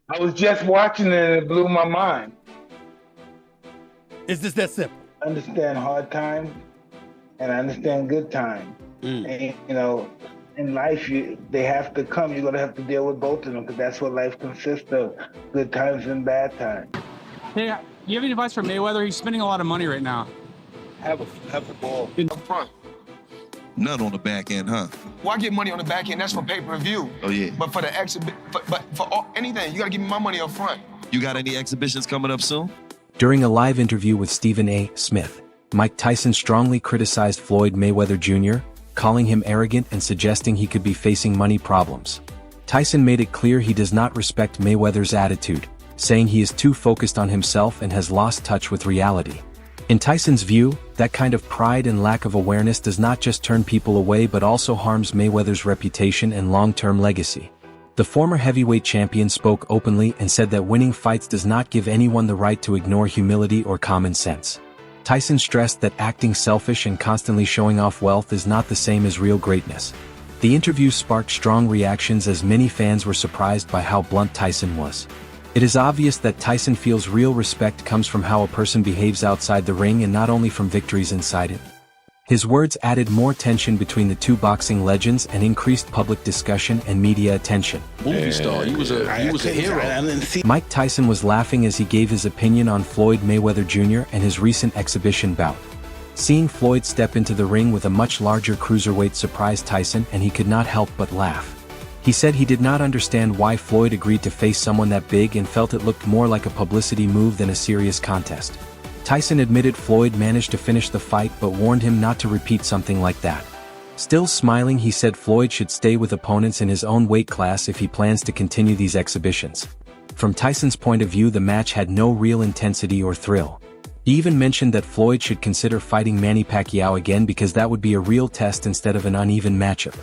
I was just watching it and it blew my mind. It's just that simple. I understand hard times and I understand good times. And, in life, they have to come. You're going to have to deal with both of them because that's what life consists of, good times and bad times. Hey, you have any advice for Mayweather? He's spending a lot of money right now. Have the ball up front. None on the back end, huh? Well, I get money on the back end. That's for pay-per-view. Oh, yeah. But for the exhibit, but for anything, you got to give me my money up front. You got any exhibitions coming up soon? During a live interview with Stephen A. Smith, Mike Tyson strongly criticized Floyd Mayweather Jr., calling him arrogant and suggesting he could be facing money problems. Tyson made it clear he does not respect Mayweather's attitude, saying he is too focused on himself and has lost touch with reality. In Tyson's view, that kind of pride and lack of awareness does not just turn people away but also harms Mayweather's reputation and long-term legacy. The former heavyweight champion spoke openly and said that winning fights does not give anyone the right to ignore humility or common sense. Tyson stressed that acting selfish and constantly showing off wealth is not the same as real greatness. The interview sparked strong reactions as many fans were surprised by how blunt Tyson was. It is obvious that Tyson feels real respect comes from how a person behaves outside the ring and not only from victories inside it. His words added more tension between the two boxing legends and increased public discussion and media attention. Movie star, he was a hero. Mike Tyson was laughing as he gave his opinion on Floyd Mayweather Jr. and his recent exhibition bout. Seeing Floyd step into the ring with a much larger cruiserweight surprised Tyson and he could not help but laugh. He said he did not understand why Floyd agreed to face someone that big and felt it looked more like a publicity move than a serious contest. Tyson admitted Floyd managed to finish the fight but warned him not to repeat something like that. Still smiling, he said Floyd should stay with opponents in his own weight class if he plans to continue these exhibitions. From Tyson's point of view, the match had no real intensity or thrill. He even mentioned that Floyd should consider fighting Manny Pacquiao again because that would be a real test instead of an uneven matchup.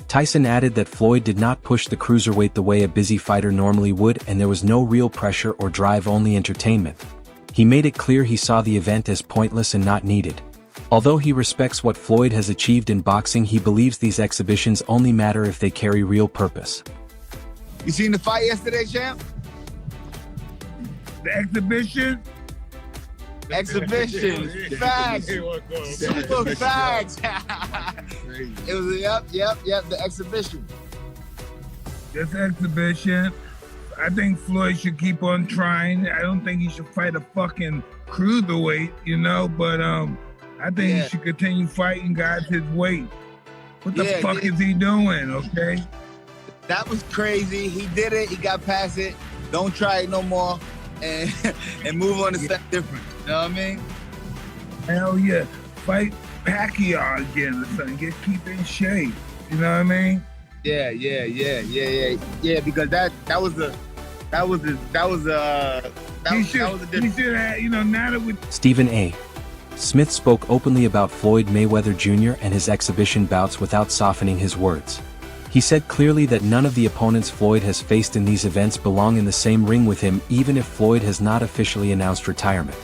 Tyson added that Floyd did not push the cruiserweight the way a busy fighter normally would and there was no real pressure or drive, only entertainment. He made it clear he saw the event as pointless and not needed. Although he respects what Floyd has achieved in boxing, he believes these exhibitions only matter if they carry real purpose. You seen the fight yesterday, champ? The exhibition? Exhibition. Facts. Super facts. It was, yep, the exhibition. This exhibition, I think Floyd should keep on trying. I don't think he should fight a fucking cruiserweight, but I think he should continue fighting guys his weight. What the fuck is he doing, okay? That was crazy. He did it. He got past it. Don't try it no more and move on to something different. You know what I mean? Hell yeah. Fight Pacquiao again or something. Keep in shape. You know what I mean? Yeah, because that was a different. Now that we... Stephen A. Smith spoke openly about Floyd Mayweather Jr. and his exhibition bouts without softening his words. He said clearly that none of the opponents Floyd has faced in these events belong in the same ring with him, even if Floyd has not officially announced retirement.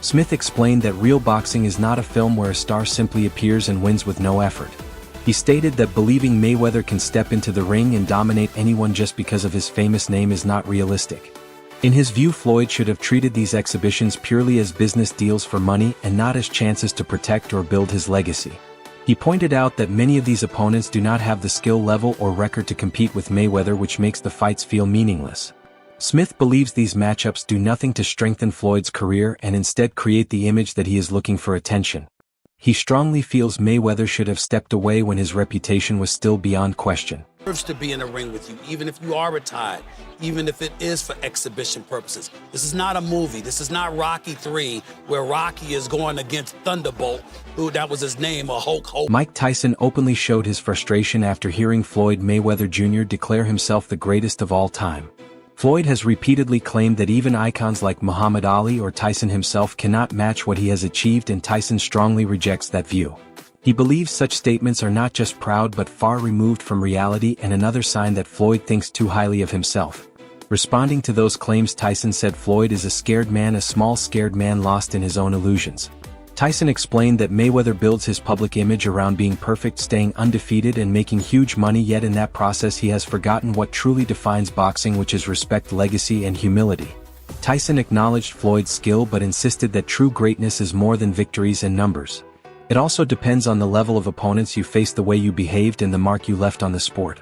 Smith explained that real boxing is not a film where a star simply appears and wins with no effort. He stated that believing Mayweather can step into the ring and dominate anyone just because of his famous name is not realistic. In his view, Floyd should have treated these exhibitions purely as business deals for money and not as chances to protect or build his legacy. He pointed out that many of these opponents do not have the skill level or record to compete with Mayweather, which makes the fights feel meaningless. Smith believes these matchups do nothing to strengthen Floyd's career and instead create the image that he is looking for attention. He strongly feels Mayweather should have stepped away when his reputation was still beyond question. To be in a ring with you, even if you are retired, even if it is for exhibition purposes. This is not a movie. This is not Rocky 3, where Rocky is going against Thunderbolt, who that was his name, or Hulk Hogan. Mike Tyson openly showed his frustration after hearing Floyd Mayweather Jr. declare himself the greatest of all time. Floyd has repeatedly claimed that even icons like Muhammad Ali or Tyson himself cannot match what he has achieved, and Tyson strongly rejects that view. He believes such statements are not just proud but far removed from reality and another sign that Floyd thinks too highly of himself. Responding to those claims, Tyson said Floyd is a scared man, a small scared man lost in his own illusions. Tyson explained that Mayweather builds his public image around being perfect, staying undefeated and making huge money, yet in that process he has forgotten what truly defines boxing, which is respect, legacy and humility. Tyson acknowledged Floyd's skill but insisted that true greatness is more than victories and numbers. It also depends on the level of opponents you face, the way you behaved and the mark you left on the sport.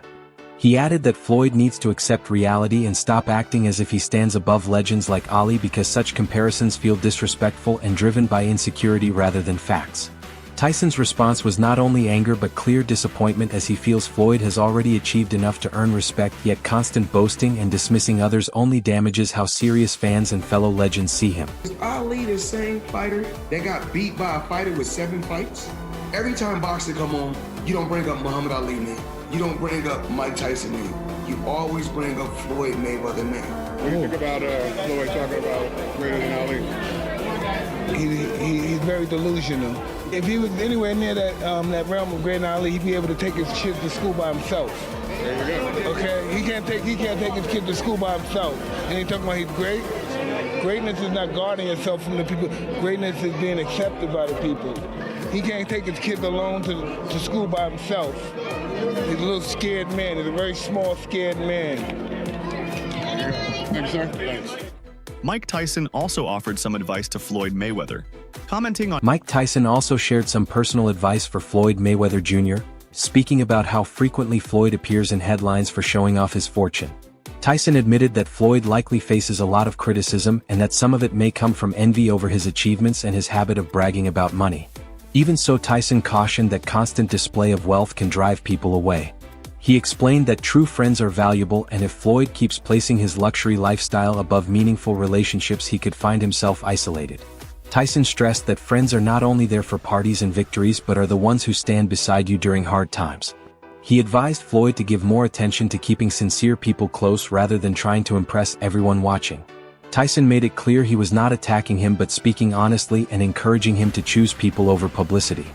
He added that Floyd needs to accept reality and stop acting as if he stands above legends like Ali, because such comparisons feel disrespectful and driven by insecurity rather than facts. Tyson's response was not only anger but clear disappointment, as he feels Floyd has already achieved enough to earn respect, yet constant boasting and dismissing others only damages how serious fans and fellow legends see him. Is Ali the same fighter that got beat by a fighter with 7 fights? Every time boxing come on, you don't bring up Muhammad Ali name. You don't bring up Mike Tyson name. You always bring up Floyd Mayweather name. What do you think about Floyd talking about greater than Ali? He's very delusional. If he was anywhere near that realm of greater than Ali, he'd be able to take his kids to school by himself. There you go. Okay, he can't take his kid to school by himself. And he talking about he's great. Greatness is not guarding yourself from the people. Greatness is being accepted by the people. He can't take his kids alone to school by himself. He's a little scared man. He's a very small, scared man. Thanks, sir. Thanks. Mike Tyson also offered some advice to Floyd Mayweather, commenting on— Mike Tyson also shared some personal advice for Floyd Mayweather Jr., speaking about how frequently Floyd appears in headlines for showing off his fortune. Tyson admitted that Floyd likely faces a lot of criticism and that some of it may come from envy over his achievements and his habit of bragging about money. Even so, Tyson cautioned that constant display of wealth can drive people away. He explained that true friends are valuable, and if Floyd keeps placing his luxury lifestyle above meaningful relationships, he could find himself isolated. Tyson stressed that friends are not only there for parties and victories but are the ones who stand beside you during hard times. He advised Floyd to give more attention to keeping sincere people close rather than trying to impress everyone watching. Tyson made it clear he was not attacking him but speaking honestly and encouraging him to choose people over publicity.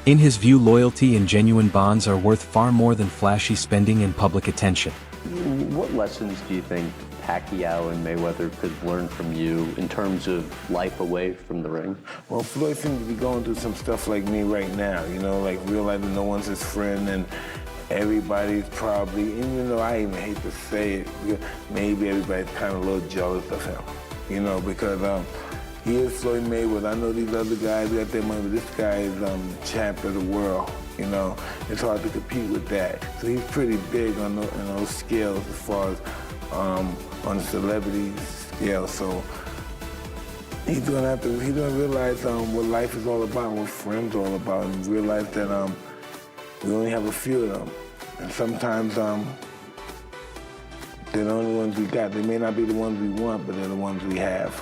In his view, loyalty and genuine bonds are worth far more than flashy spending and public attention. What lessons do you think Pacquiao and Mayweather could learn from you in terms of life away from the ring? Well, Floyd seems to be going through some stuff like me right now, you know, like realizing no one's his friend and everybody's probably, and you know, I even hate to say it, maybe everybody's kind of a little jealous of him, you know, because he is Floyd Mayweather. I know these other guys got their money, but this guy is champ of the world, you know. It's hard to compete with that. So he's pretty big on those scales as far as on the celebrity scale. So he's gonna realize what life is all about, what friends are all about, and realize that we only have a few of them. And sometimes they're the only ones we got. They may not be the ones we want, but they're the ones we have.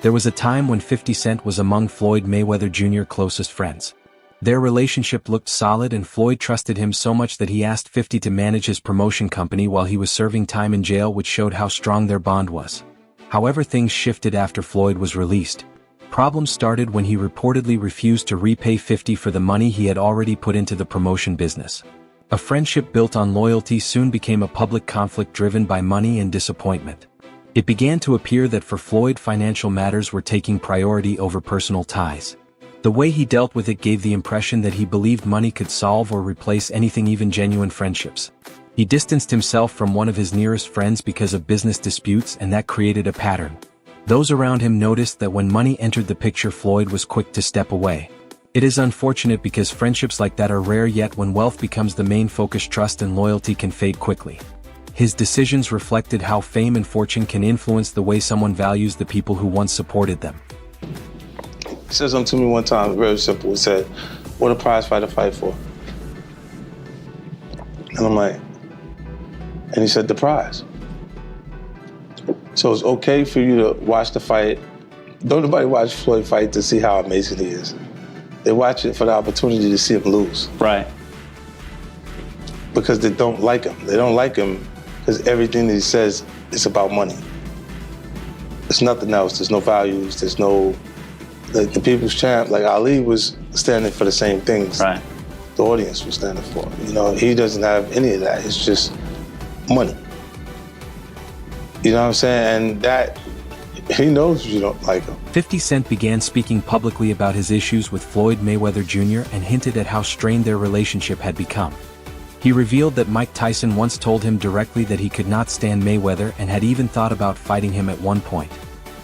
There was a time when 50 Cent was among Floyd Mayweather Jr.'s closest friends. Their relationship looked solid, and Floyd trusted him so much that he asked 50 to manage his promotion company while he was serving time in jail, which showed how strong their bond was. However, things shifted after Floyd was released. Problems started when he reportedly refused to repay 50 for the money he had already put into the promotion business. A friendship built on loyalty soon became a public conflict driven by money and disappointment. It began to appear that for Floyd, financial matters were taking priority over personal ties. The way he dealt with it gave the impression that he believed money could solve or replace anything, even genuine friendships. He distanced himself from one of his nearest friends because of business disputes, and that created a pattern. Those around him noticed that when money entered the picture, Floyd was quick to step away. It is unfortunate because friendships like that are rare, yet when wealth becomes the main focus, trust and loyalty can fade quickly. His decisions reflected how fame and fortune can influence the way someone values the people who once supported them. He said something to me one time, very simple. He said, "What a prize fighter fight for?" And I'm like, and he said, "The prize." So it's okay for you to watch the fight. Don't nobody watch Floyd fight to see how amazing he is. They watch it for the opportunity to see him lose. Right. Because they don't like him. They don't like him because everything that he says is about money. There's nothing else. There's no values. There's no... The people's champ, like Ali, was standing for the same things the audience was standing for. You know, he doesn't have any of that. It's just money. You know what I'm saying? And that He knows you don't like him. 50 Cent began speaking publicly about his issues with Floyd Mayweather Jr. and hinted at how strained their relationship had become. He revealed that Mike Tyson once told him directly that he could not stand Mayweather and had even thought about fighting him at one point.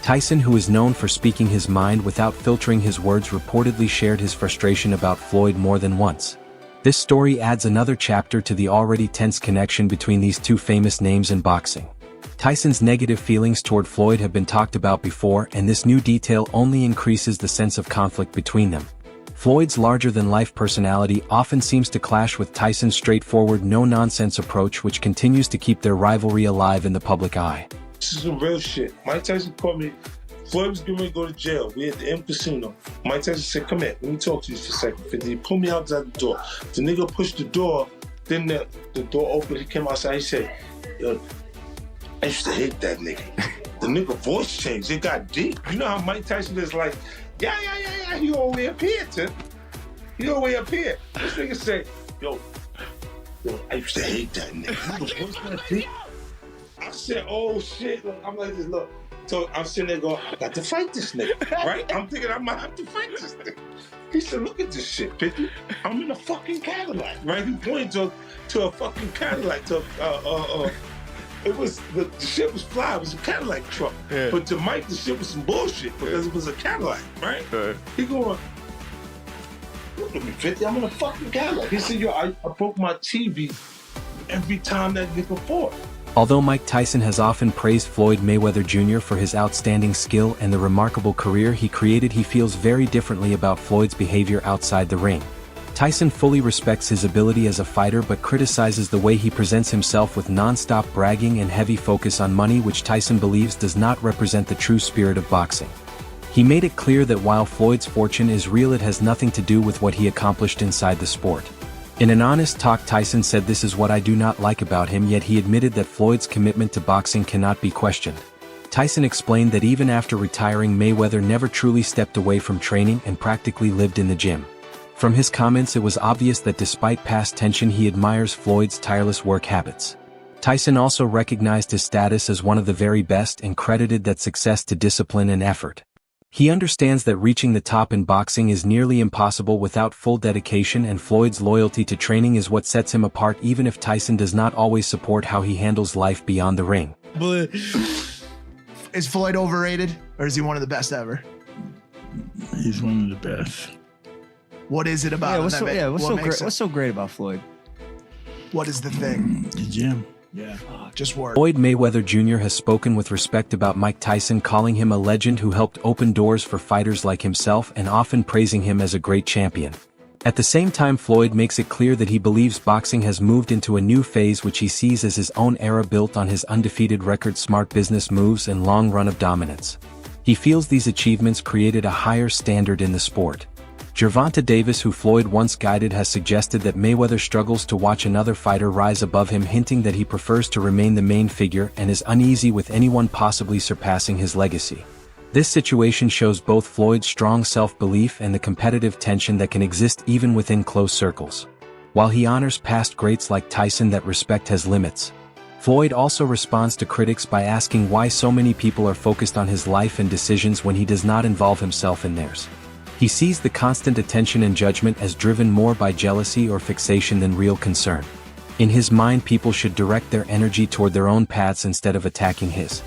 Tyson, who is known for speaking his mind without filtering his words, reportedly shared his frustration about Floyd more than once. This story adds another chapter to the already tense connection between these two famous names in boxing. Tyson's negative feelings toward Floyd have been talked about before, and this new detail only increases the sense of conflict between them. Floyd's larger-than-life personality often seems to clash with Tyson's straightforward, no-nonsense approach, which continues to keep their rivalry alive in the public eye. This is some real shit. Mike Tyson called me. Floyd was getting ready to go to jail. We at the M Casino. Mike Tyson said, "Come here, let me talk to you for a second." 50. He pulled me outside the door. The nigga pushed the door, then the door opened. He came outside. He said, "Yo, I used to hate that nigga." The nigga voice changed. It got deep. You know how Mike Tyson is like, yeah, he all the way up here, Tim. He all the way up here. This nigga say, yo, I used to hate that nigga. Voice that deep. I said, oh shit. Look, I'm like this, look. So I'm sitting there going, I got to fight this nigga, right? I'm thinking I might have to fight this nigga. He said, look at this shit, 50. I'm in a fucking Cadillac, right? He pointed to a fucking Cadillac, it was, the shit was fly, it was a Cadillac truck. Yeah. But to Mike, the shit was some bullshit because it was a Cadillac, right? He going, look at me, 50, I'm in a fucking Cadillac. He said, yo, I broke my TV every time that nigga fought. Although Mike Tyson has often praised Floyd Mayweather Jr. for his outstanding skill and the remarkable career he created, he feels very differently about Floyd's behavior outside the ring. Tyson fully respects his ability as a fighter but criticizes the way he presents himself with non-stop bragging and heavy focus on money, which Tyson believes does not represent the true spirit of boxing. He made it clear that while Floyd's fortune is real, it has nothing to do with what he accomplished inside the sport. In an honest talk, Tyson said, "This is what I do not like about him," yet he admitted that Floyd's commitment to boxing cannot be questioned. Tyson explained that even after retiring, Mayweather never truly stepped away from training and practically lived in the gym. From his comments, it was obvious that despite past tension, he admires Floyd's tireless work habits. Tyson also recognized his status as one of the very best and credited that success to discipline and effort. He understands that reaching the top in boxing is nearly impossible without full dedication, and Floyd's loyalty to training is what sets him apart, even if Tyson does not always support how he handles life beyond the ring. But is Floyd overrated, or is he one of the best ever? He's one of the best. What is it about him? What's so great about Floyd? What is the thing? The gym. Yeah, just work. Floyd Mayweather Jr. has spoken with respect about Mike Tyson, calling him a legend who helped open doors for fighters like himself and often praising him as a great champion. At the same time, Floyd makes it clear that he believes boxing has moved into a new phase which he sees as his own era, built on his undefeated record, smart business moves, and long run of dominance. He feels these achievements created a higher standard in the sport. Gervonta Davis, who Floyd once guided, has suggested that Mayweather struggles to watch another fighter rise above him, hinting that he prefers to remain the main figure and is uneasy with anyone possibly surpassing his legacy. This situation shows both Floyd's strong self-belief and the competitive tension that can exist even within close circles. While he honors past greats like Tyson, that respect has limits. Floyd also responds to critics by asking why so many people are focused on his life and decisions when he does not involve himself in theirs. He sees the constant attention and judgment as driven more by jealousy or fixation than real concern. In his mind, people should direct their energy toward their own paths instead of attacking his.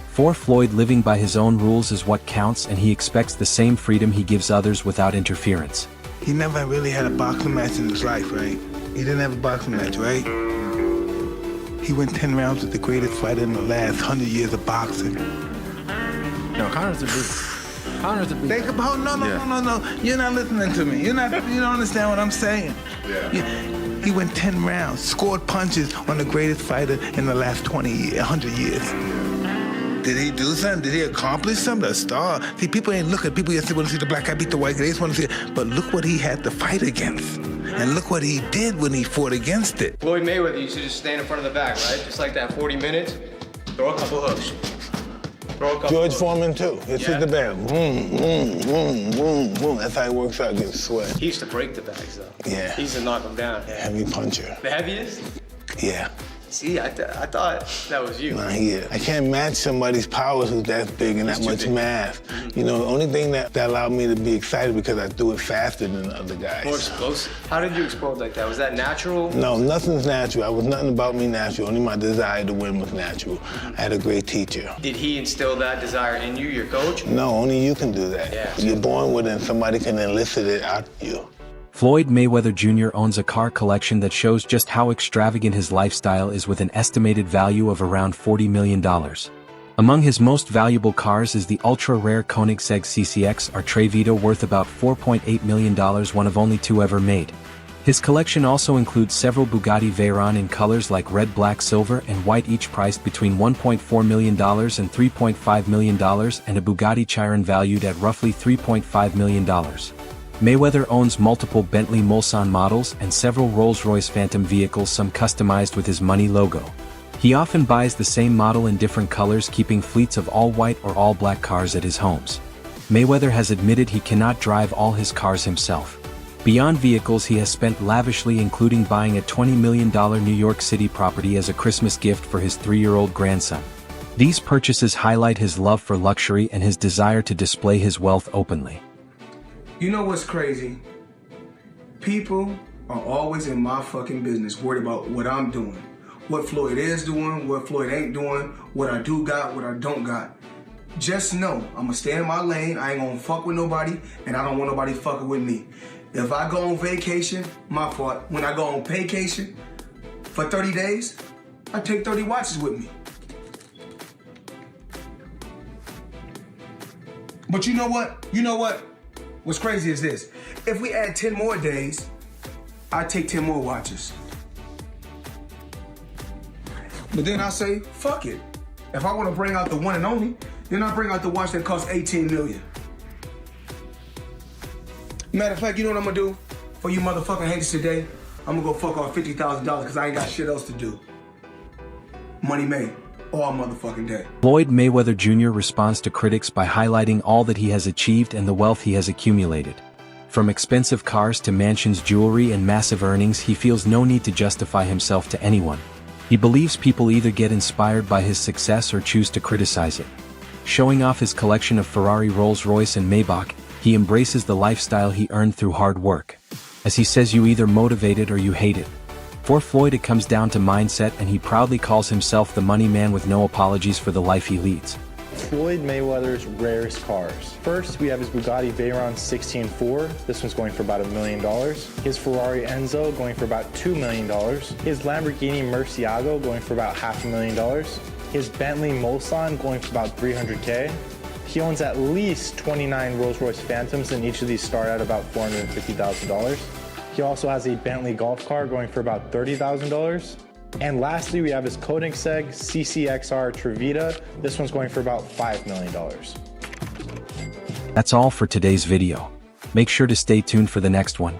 For Floyd, living by his own rules is what counts, and he expects the same freedom he gives others without interference. He never really had a boxing match in his life, right? He didn't have a boxing match, right? He went 10 rounds with the greatest fighter in the last 100 years of boxing. No, Connor's the beast. Think about no. You're not listening to me. You don't understand what I'm saying. Yeah. He went 10 rounds, scored punches on the greatest fighter in the last 100 years. Did he do something? Did he accomplish something? A star? See, people ain't looking. People just want to see the black guy beat the white guy. They just want to see it. But look what he had to fight against. And look what he did when he fought against it. Floyd Mayweather used to just stand in front of the back, right? Just like that, 40 minutes, throw a couple hooks. George Foreman too. It's hit the bag. Boom, boom, boom, boom, boom. That's how it works out, gets sweat. He used to break the bags though. Yeah. He used to knock them down. Yeah, heavy puncher. The heaviest? Yeah. See, I thought that was you. Nah, I can't match somebody's powers who's that big and that much mass. You know, the only thing that allowed me to be excited because I threw it faster than the other guys. More explosive. How did you explode like that? Was that natural? No, nothing's natural. I was nothing about me natural. Only my desire to win was natural. I had a great teacher. Did he instill that desire in you, your coach? No, only you can do that. Yeah. You're born with it and somebody can elicit it out of you. Floyd Mayweather Jr. owns a car collection that shows just how extravagant his lifestyle is, with an estimated value of around $40 million. Among his most valuable cars is the ultra-rare Koenigsegg CCX or Trevita, worth about $4.8 million, one of only 2 ever made. His collection also includes several Bugatti Veyron in colors like red, black, silver, and white, each priced between $1.4 million and $3.5 million, and a Bugatti Chiron valued at roughly $3.5 million. Mayweather owns multiple Bentley Mulsanne models and several Rolls-Royce Phantom vehicles, some customized with his money logo. He often buys the same model in different colors, keeping fleets of all-white or all-black cars at his homes. Mayweather has admitted he cannot drive all his cars himself. Beyond vehicles, he has spent lavishly, including buying a $20 million New York City property as a Christmas gift for his 3-year-old grandson. These purchases highlight his love for luxury and his desire to display his wealth openly. You know what's crazy? People are always in my fucking business, worried about what I'm doing, what Floyd is doing, what Floyd ain't doing, what I do got, what I don't got. Just know, I'm gonna stay in my lane, I ain't gonna fuck with nobody, and I don't want nobody fucking with me. If I go on vacation, my fault. When I go on vacation for 30 days, I take 30 watches with me. But you know what? You know what? What's crazy is this. If we add 10 more days, I take 10 more watches. But then I say, fuck it. If I want to bring out the one and only, then I bring out the watch that costs 18 million. Matter of fact, you know what I'm gonna do for you motherfucking haters today? I'm gonna go fuck off $50,000 because I ain't got shit else to do. Money made. All motherfucking day. Floyd Mayweather Jr. responds to critics by highlighting all that he has achieved and the wealth he has accumulated. From expensive cars to mansions, jewelry, and massive earnings, he feels no need to justify himself to anyone. He believes people either get inspired by his success or choose to criticize it. Showing off his collection of Ferrari, Rolls-Royce, and Maybach, he embraces the lifestyle he earned through hard work. As he says, you either motivate it or you hate it. For Floyd, it comes down to mindset, and he proudly calls himself the money man with no apologies for the life he leads. Floyd Mayweather's rarest cars. First, we have his Bugatti Veyron 16.4. This one's going for about $1 million. His Ferrari Enzo going for about $2 million. His Lamborghini Murcielago going for about $500,000. His Bentley Mulsanne going for about $300K. He owns at least 29 Rolls-Royce Phantoms, and each of these start at about $450,000. He also has a Bentley golf car going for about $30,000. And lastly, we have his Koenigsegg CCXR Trevita. This one's going for about $5 million. That's all for today's video. Make sure to stay tuned for the next one.